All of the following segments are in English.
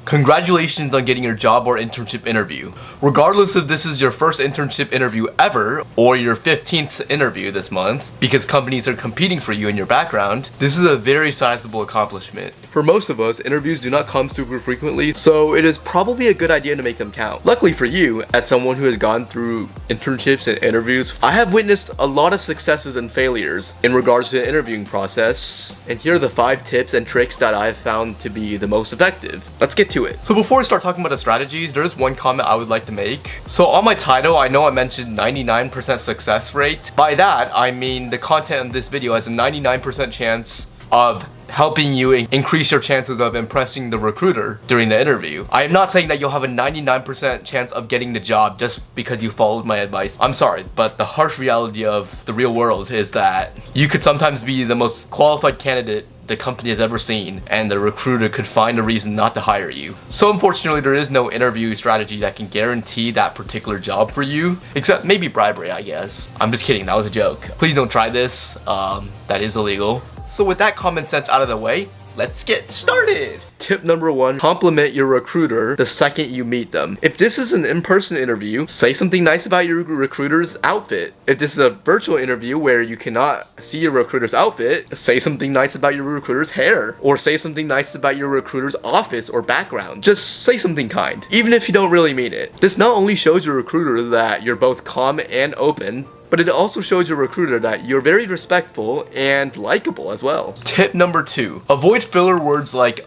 Congratulations on getting your job or internship interview. Regardless if this is your first internship interview ever or your 15th interview this month, because companies are competing for you in your background, this is a very sizable accomplishment. For most of us, interviews do not come super frequently, so it is probably a good idea to make them count. Luckily for you, as someone who has gone through internships and interviews, I have witnessed a lot of successes and failures in regards to the interviewing process, and here are the 5 tips and tricks that I've found to be the most effective. Let's get to it. So before I start talking about the strategies, there's one comment I would like to make. So on my title, I know I mentioned 99% success rate. By that, I mean the content of this video has a 99% chance of helping you increase your chances of impressing the recruiter during the interview. I am not saying that you'll have a 99% chance of getting the job just because you followed my advice. I'm sorry, but the harsh reality of the real world is that you could sometimes be the most qualified candidate the company has ever seen, and the recruiter could find a reason not to hire you. So unfortunately, there is no interview strategy that can guarantee that particular job for you, except maybe bribery, I guess. I'm just kidding, that was a joke. Please don't try this, that is illegal. So with that common sense out of the way, let's get started. Tip number 1, compliment your recruiter the second you meet them. If this is an in-person interview, say something nice about your recruiter's outfit. If this is a virtual interview where you cannot see your recruiter's outfit, say something nice about your recruiter's hair, or say something nice about your recruiter's office or background. Just say something kind, even if you don't really mean it. This not only shows your recruiter that you're both calm and open, but it also shows your recruiter that you're very respectful and likable as well. Tip number 2, avoid filler words like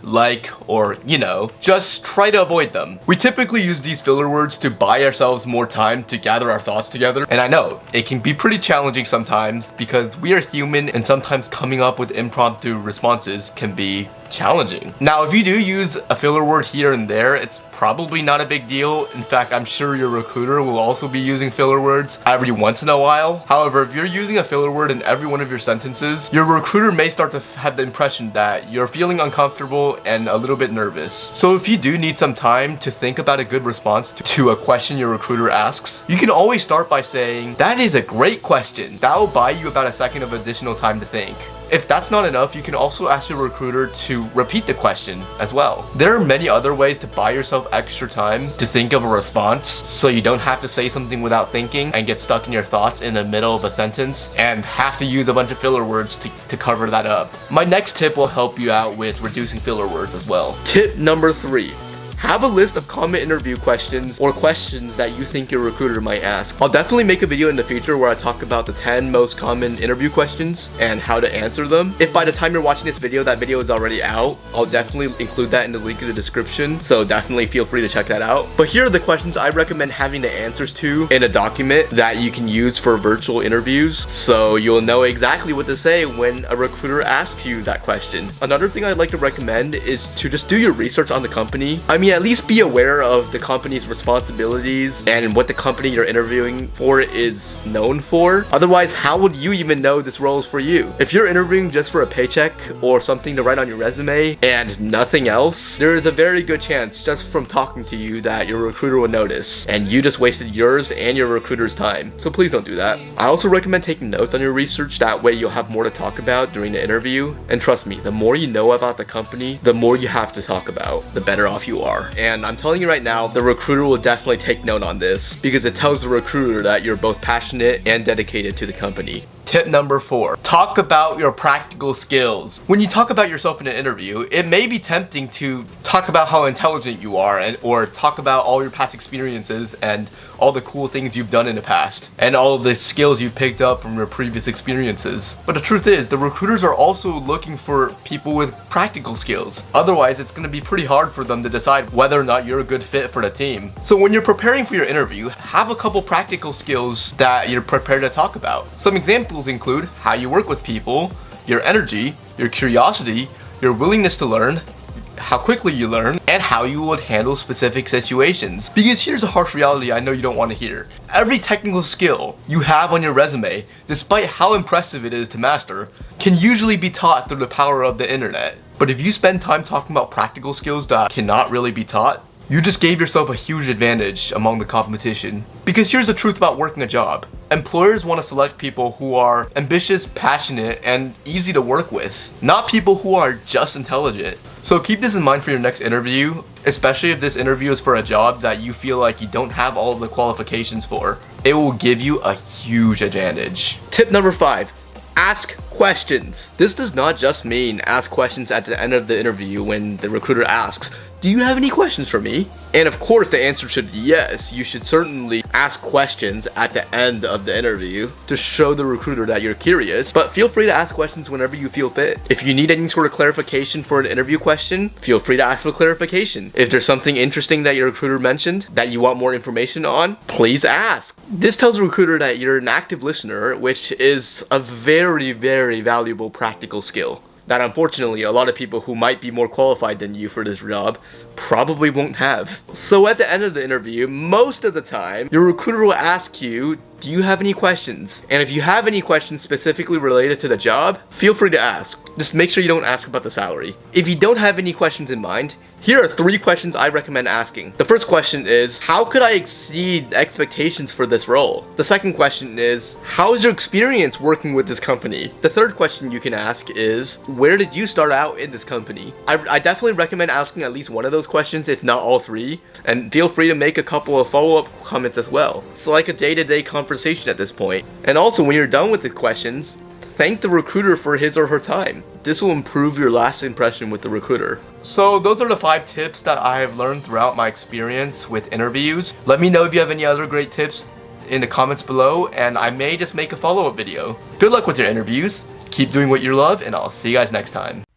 like, or you know, just try to avoid them. We typically use these filler words to buy ourselves more time to gather our thoughts together, and I know it can be pretty challenging sometimes because we are human and sometimes coming up with impromptu responses can be challenging. Now, if you do use a filler word here and there, it's probably not a big deal. In fact, I'm sure your recruiter will also be using filler words every once in a while. However, if you're using a filler word in every one of your sentences, your recruiter may start to have the impression that you're feeling uncomfortable and a little bit nervous. So if you do need some time to think about a good response to a question your recruiter asks, you can always start by saying, "That is a great question. That will buy you about a second of additional time to think." If that's not enough, you can also ask your recruiter to repeat the question as well. There are many other ways to buy yourself extra time to think of a response, so you don't have to say something without thinking and get stuck in your thoughts in the middle of a sentence and have to use a bunch of filler words to cover that up. My next tip will help you out with reducing filler words as well. Tip number 3. Have a list of common interview questions or questions that you think your recruiter might ask. I'll definitely make a video in the future where I talk about the 10 most common interview questions and how to answer them. If by the time you're watching this video, that video is already out, I'll definitely include that in the link in the description, so definitely feel free to check that out. But here are the questions I recommend having the answers to in a document that you can use for virtual interviews, so you'll know exactly what to say when a recruiter asks you that question. Another thing I'd like to recommend is to just do your research on the company. I mean, at least be aware of the company's responsibilities and what the company you're interviewing for is known for. Otherwise, how would you even know this role is for you? If you're interviewing just for a paycheck or something to write on your resume and nothing else, there is a very good chance just from talking to you that your recruiter will notice and you just wasted yours and your recruiter's time. So please don't do that. I also recommend taking notes on your research. That way you'll have more to talk about during the interview. And trust me, the more you know about the company, the more you have to talk about, the better off you are. And I'm telling you right now, the recruiter will definitely take note on this because it tells the recruiter that you're both passionate and dedicated to the company. Tip number 4, talk about your practical skills. When you talk about yourself in an interview, it may be tempting to talk about how intelligent you are or talk about all your past experiences and all the cool things you've done in the past and all of the skills you've picked up from your previous experiences. But the truth is, the recruiters are also looking for people with practical skills. Otherwise, it's going to be pretty hard for them to decide whether or not you're a good fit for the team. So when you're preparing for your interview, have a couple practical skills that you're prepared to talk about. Some examples include how you work with people, your energy, your curiosity, your willingness to learn, how quickly you learn, and how you would handle specific situations. Because here's a harsh reality I know you don't want to hear. Every technical skill you have on your resume, despite how impressive it is to master, can usually be taught through the power of the internet. But if you spend time talking about practical skills that cannot really be taught, you just gave yourself a huge advantage among the competition. Because here's the truth about working a job. Employers want to select people who are ambitious, passionate, and easy to work with, not people who are just intelligent. So keep this in mind for your next interview, especially if this interview is for a job that you feel like you don't have all of the qualifications for. It will give you a huge advantage. Tip number 5. Ask questions. This does not just mean ask questions at the end of the interview when the recruiter asks, "Do you have any questions for me?" And of course the answer should be yes. You should certainly ask questions at the end of the interview to show the recruiter that you're curious, but feel free to ask questions whenever you feel fit. If you need any sort of clarification for an interview question, feel free to ask for clarification. If there's something interesting that your recruiter mentioned that you want more information on, please ask. This tells the recruiter that you're an active listener, which is a very, very valuable practical skill that unfortunately a lot of people who might be more qualified than you for this job probably won't have. So at the end of the interview, most of the time, your recruiter will ask you, "Do you have any questions?" And if you have any questions specifically related to the job, feel free to ask. Just make sure you don't ask about the salary. If you don't have any questions in mind, here are 3 questions I recommend asking. The first question is, how could I exceed expectations for this role? The second question is, how is your experience working with this company? The third question you can ask is, where did you start out in this company? I definitely recommend asking at least one of those questions, if not all 3, and feel free to make a couple of follow-up comments as well. It's like a day-to-day conversation at this point. And also, when you're done with the questions, thank the recruiter for his or her time. This will improve your last impression with the recruiter. So those are the 5 tips that I have learned throughout my experience with interviews. Let me know if you have any other great tips in the comments below, and I may just make a follow-up video. Good luck with your interviews, keep doing what you love, and I'll see you guys next time.